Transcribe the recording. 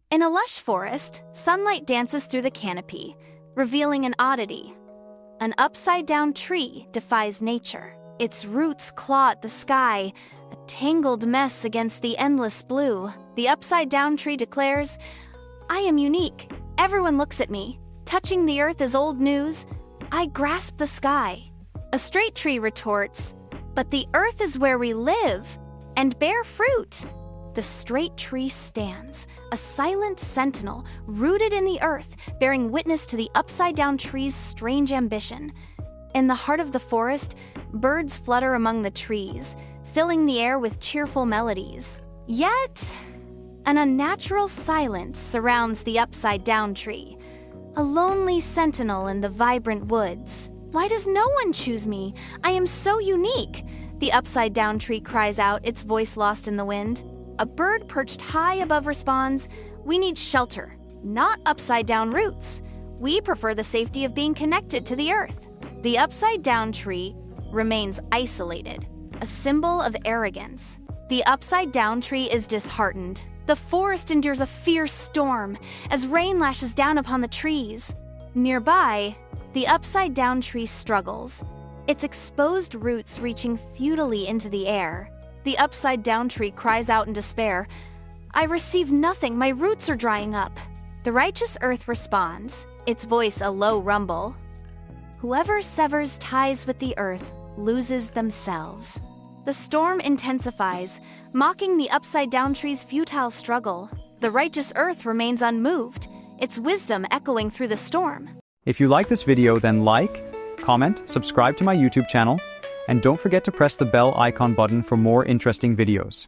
In a lush forest, sunlight dances through the canopy, revealing an oddity. An upside-down tree defies nature. Its roots claw at the sky, a tangled mess against the endless blue. The upside-down tree declares, "I am unique. Everyone looks at me. Touching the earth is old news. I grasp the sky." A straight tree retorts, "But the earth is where we live and bear fruit." The straight tree stands, a silent sentinel, rooted in the earth, bearing witness to the upside-down tree's strange ambition. In the heart of the forest, birds flutter among the trees, filling the air with cheerful melodies. Yet, an unnatural silence surrounds the upside-down tree, a lonely sentinel in the vibrant woods. "Why does no one choose me? I am so unique," the upside-down tree cries out, its voice lost in the wind. A bird perched high above responds, "We need shelter, not upside-down roots. We prefer the safety of being connected to the earth." The upside-down tree remains isolated, a symbol of arrogance. The upside-down tree is disheartened. The forest endures a fierce storm as rain lashes down upon the trees. Nearby, the upside-down tree struggles, its exposed roots reaching futilely into the air. The upside-down tree cries out in despair, "I receive nothing, my roots are drying up." The righteous earth responds, its voice a low rumble, "Whoever severs ties with the earth loses themselves." The storm intensifies, mocking the upside-down tree's futile struggle. The righteous earth remains unmoved, its wisdom echoing through the storm. If you like this video, then like, comment, subscribe to my YouTube channel, and don't forget to press the bell icon button for more interesting videos.